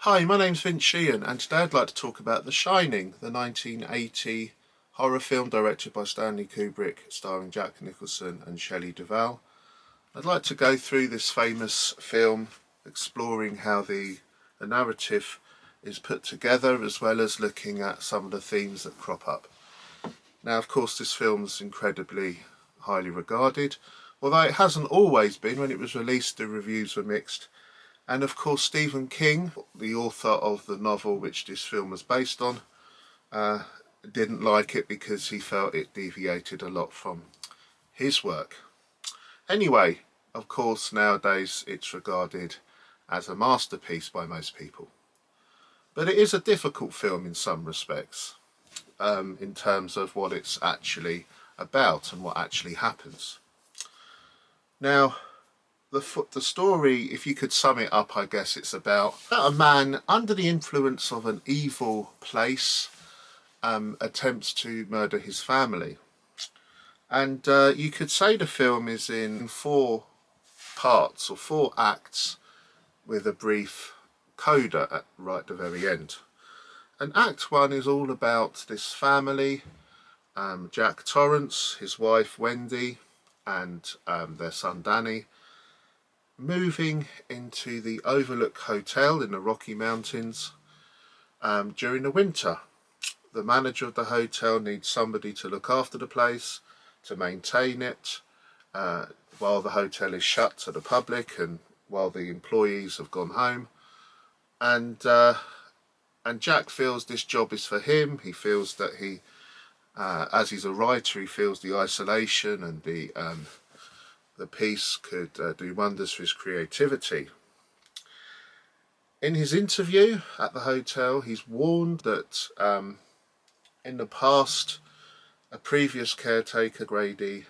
Hi, my name's Vince Sheehan, and today I'd like to talk about The Shining, the 1980 horror film directed by Stanley Kubrick, starring Jack Nicholson and Shelley Duvall. I'd like to go through this famous film, exploring how the narrative is put together, as well as looking at some of the themes that crop up. Now, of course, this film's incredibly highly regarded, although it hasn't always been. When it was released, the reviews were mixed. And of course, Stephen King, the author of the novel which this film was based on, didn't like it because he felt it deviated a lot from his work. Anyway, of course, nowadays it's regarded as a masterpiece by most people. But it is a difficult film in some respects, in terms of what it's actually about and what actually happens. Now, the story, if you could sum it up, I guess it's about a man under the influence of an evil place attempts to murder his family. And you could say the film is in four parts or four acts with a brief coda right at the very end. And Act 1 is all about this family, Jack Torrance, his wife Wendy, and their son Danny, moving into the Overlook Hotel in the Rocky Mountains during the winter. The manager of the hotel needs somebody to look after the place, to maintain it, while the hotel is shut to the public and while the employees have gone home. And Jack feels this job is for him. He feels that as he's a writer, he feels the isolation and the piece could do wonders for his creativity. In his interview at the hotel, he's warned that in the past, a previous caretaker, Grady,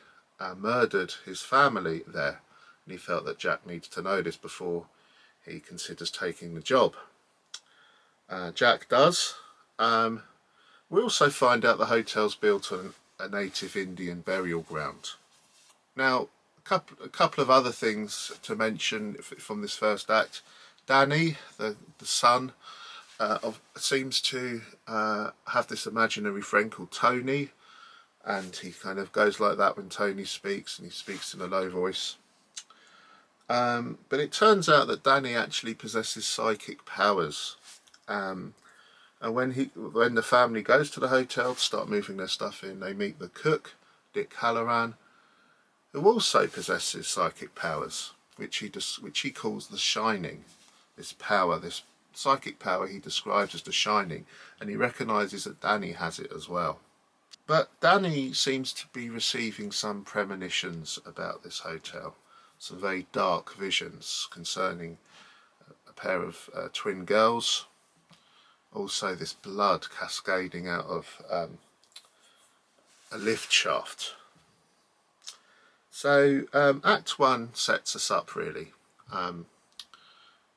murdered his family there, and he felt that Jack needs to know this before he considers taking the job. Jack does. We also find out the hotel's built on a native Indian burial ground. Now, a couple of other things to mention from this first act. Danny, the son, seems to have this imaginary friend called Tony, and he kind of goes like that when Tony speaks, and he speaks in a low voice. But it turns out that Danny actually possesses psychic powers. And when the family goes to the hotel to start moving their stuff in, they meet the cook, Dick Halloran, who also possesses psychic powers, which he calls the Shining. This psychic power he describes as the Shining, and he recognises that Danny has it as well. But Danny seems to be receiving some premonitions about this hotel, some very dark visions concerning a pair of twin girls, also this blood cascading out of a lift shaft. So Act 1 sets us up really,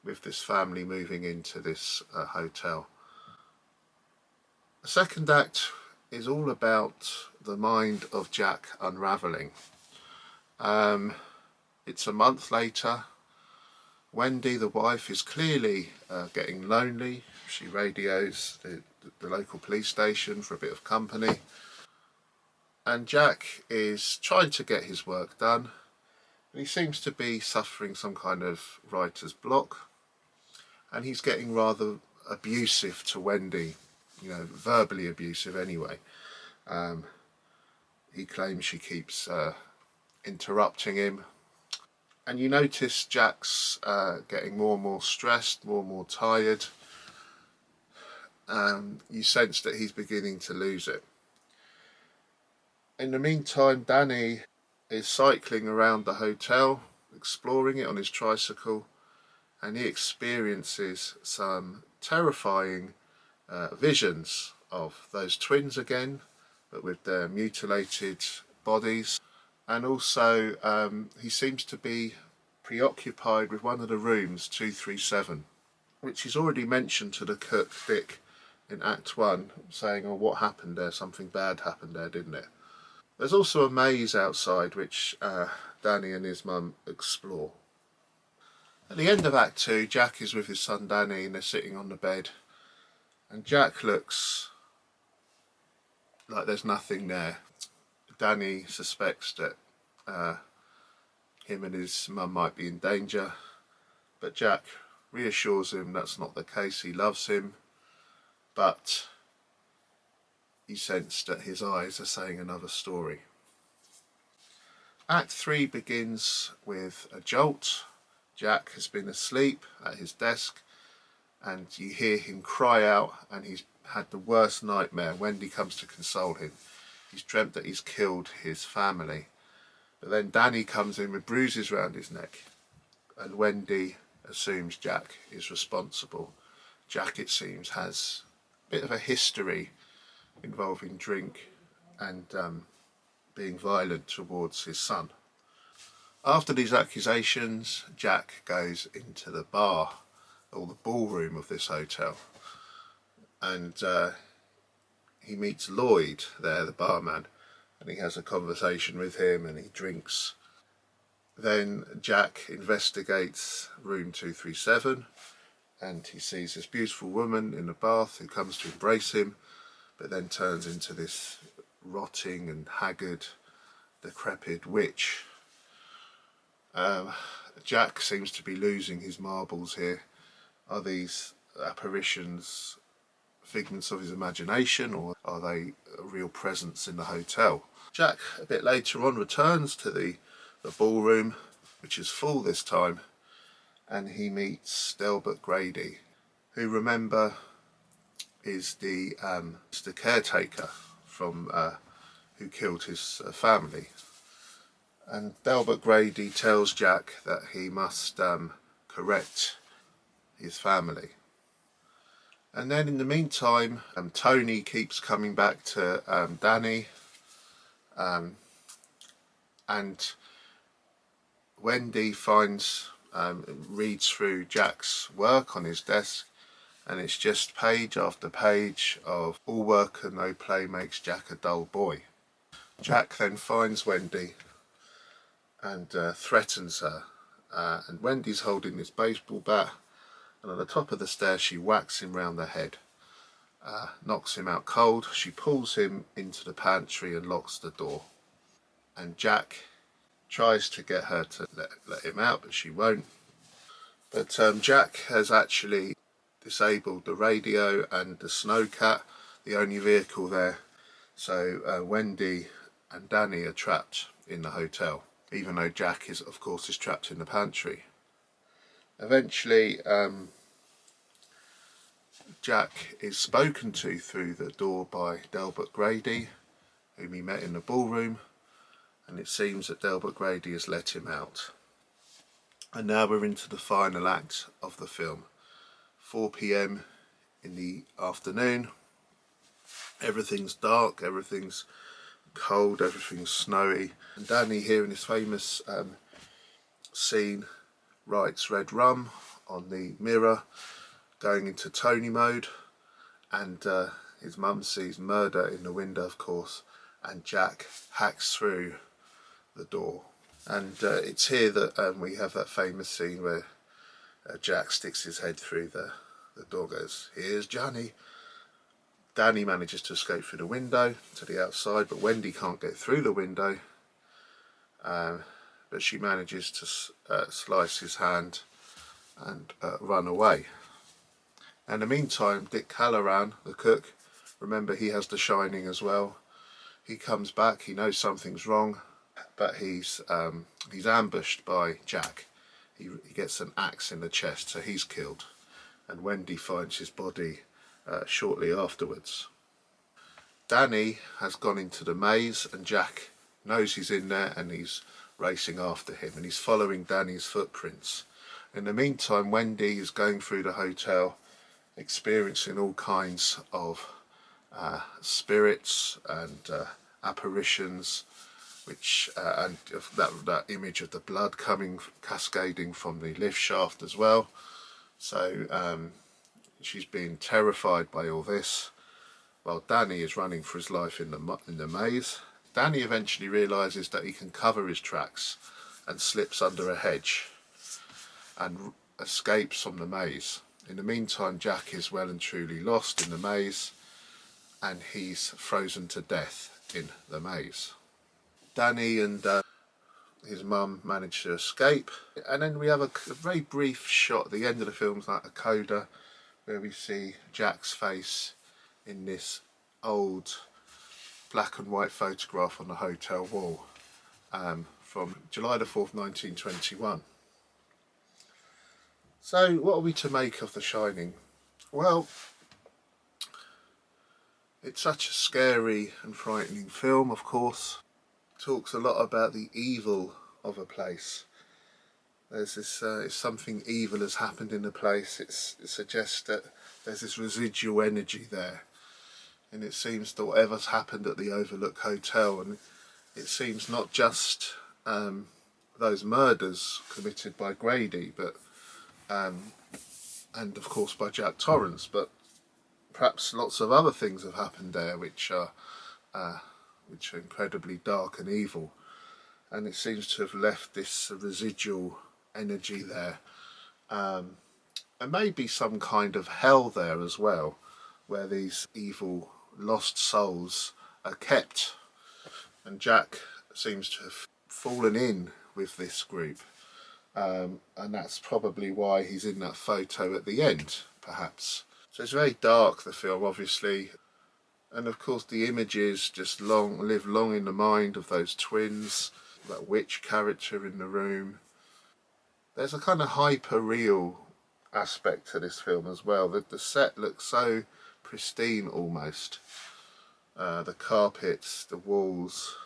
with this family moving into this hotel. The second act is all about the mind of Jack unravelling. It's a month later. Wendy, the wife, is clearly getting lonely. She radios the local police station for a bit of company. And Jack is trying to get his work done, but he seems to be suffering some kind of writer's block, and he's getting rather abusive to Wendy, verbally abusive anyway. He claims she keeps interrupting him, and you notice Jack's getting more and more stressed, more and more tired. You sense that he's beginning to lose it. In the meantime, Danny is cycling around the hotel, exploring it on his tricycle, and he experiences some terrifying visions of those twins again, but with their mutilated bodies. And also he seems to be preoccupied with one of the rooms, 237, which he's already mentioned to the cook, Dick, in Act 1, saying, "Oh, what happened there? Something bad happened there, didn't it?" There's also a maze outside which Danny and his mum explore. At the end of Act 2, Jack is with his son Danny and they're sitting on the bed, and Jack looks like there's nothing there. Danny suspects that him and his mum might be in danger, but Jack reassures him that's not the case. He loves him, but he sensed that his eyes are saying another story. Act 3 begins with a jolt. Jack has been asleep at his desk and you hear him cry out, and he's had the worst nightmare. Wendy comes to console him. He's dreamt that he's killed his family. But then Danny comes in with bruises around his neck, and Wendy assumes Jack is responsible. Jack, it seems, has a bit of a history involving drink and being violent towards his son. After these accusations, Jack goes into the bar, or the ballroom of this hotel, and he meets Lloyd there, the barman, and he has a conversation with him and he drinks. Then Jack investigates room 237 and he sees this beautiful woman in the bath who comes to embrace him, but then turns into this rotting and haggard, decrepit witch. Jack seems to be losing his marbles here. Are these apparitions figments of his imagination, or are they a real presence in the hotel? Jack, a bit later on, returns to the ballroom, which is full this time, and he meets Delbert Grady, who, remember, is the caretaker from who killed his family. And Delbert Grady tells Jack that he must correct his family. And then in the meantime, Tony keeps coming back to Danny, and Wendy reads through Jack's work on his desk, and it's just page after page of all work and no play makes Jack a dull boy. Jack then finds Wendy and threatens her, and Wendy's holding this baseball bat, and at the top of the stairs she whacks him round the head, knocks him out cold. She pulls him into the pantry and locks the door, and Jack tries to get her to let him out, but she won't. But Jack has actually disabled the radio and the snowcat, the only vehicle there, so Wendy and Danny are trapped in the hotel, even though Jack is, of course, trapped in the pantry. Eventually, Jack is spoken to through the door by Delbert Grady, whom he met in the ballroom, and it seems that Delbert Grady has let him out. And now we're into the final act of the film. 4 p.m. in the afternoon. Everything's dark, everything's cold, everything's snowy. And Danny, here in his famous scene, writes red rum on the mirror, going into Tony mode, and his mum sees murder in the window, of course, and Jack hacks through the door. And it's here that we have that famous scene where Jack sticks his head through the door, goes, "Here's Johnny." Danny manages to escape through the window to the outside, but Wendy can't get through the window, but she manages to slice his hand and run away. In the meantime, Dick Halloran, the cook, remember he has The Shining as well, he comes back. He knows something's wrong, but he's ambushed by Jack. He gets an axe in the chest, so he's killed, and Wendy finds his body shortly afterwards. Danny has gone into the maze, and Jack knows he's in there, and he's racing after him, and he's following Danny's footprints. In the meantime, Wendy is going through the hotel, experiencing all kinds of spirits and apparitions, which and that image of the blood cascading from the lift shaft as well. So she's being terrified by all this, while Danny is running for his life in the maze. Danny eventually realises that he can cover his tracks and slips under a hedge. and escapes from the maze. In the meantime, Jack is well and truly lost in the maze, and he's frozen to death in the maze. Danny and his mum manage to escape, and then we have a very brief shot at the end of the film, like a coda, where we see Jack's face in this old black and white photograph on the hotel wall from July the 4th, 1921. So what are we to make of The Shining? Well, it's such a scary and frightening film, of course. It talks a lot about the evil of a place. There's this, if something evil has happened in the place, it suggests that there's this residual energy there. And it seems that whatever's happened at the Overlook Hotel, and it seems not just those murders committed by Grady, but and of course by Jack Torrance, but perhaps lots of other things have happened there which are incredibly dark and evil, and it seems to have left this residual energy there, and maybe some kind of hell there as well, where these evil lost souls are kept, and Jack seems to have fallen in with this group, and that's probably why he's in that photo at the end, perhaps. So it's very dark, the film, obviously, and of course the images just live long in the mind of those twins, that witch character in the room. There's a kind of hyper-real aspect to this film as well. The set looks so pristine almost. The carpets, the walls.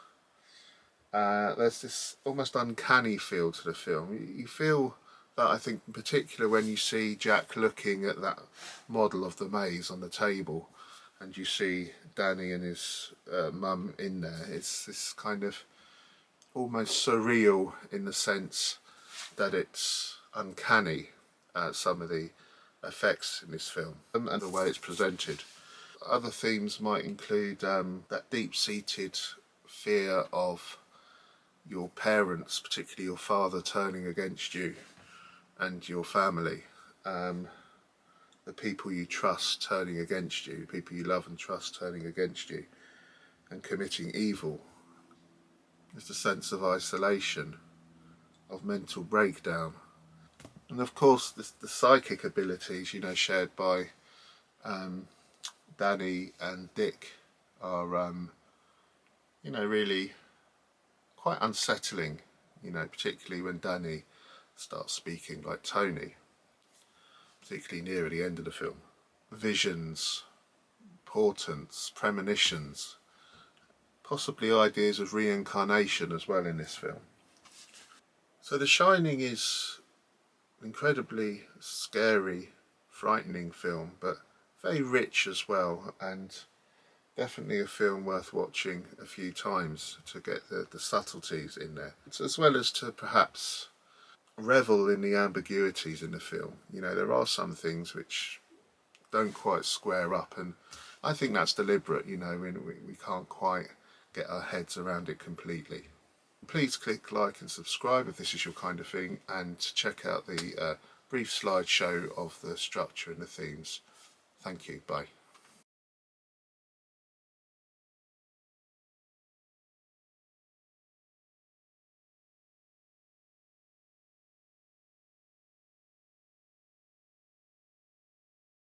There's this almost uncanny feel to the film. You feel that, I think, in particular when you see Jack looking at that model of the maze on the table, and you see Danny and his mum in there. It's this kind of almost surreal in the sense that it's uncanny, some of the effects in this film and the way it's presented. Other themes might include that deep-seated fear of your parents, particularly your father, turning against you and your family, the people you trust turning against you, people you love and trust turning against you and committing evil. There's a sense of isolation, of mental breakdown, and of course the psychic abilities, shared by Danny and Dick are, really quite unsettling, particularly when Danny starts speaking like Tony, particularly near the end of the film. Visions, portents, premonitions, possibly ideas of reincarnation as well in this film. So The Shining is an incredibly scary, frightening film, but very rich as well, and definitely a film worth watching a few times to get the subtleties in there, as well as to perhaps revel in the ambiguities in the film. There are some things which don't quite square up, and I think that's deliberate. We can't quite get our heads around it completely. Please click like and subscribe if this is your kind of thing, and check out the brief slideshow of the structure and the themes. Thank you. Bye.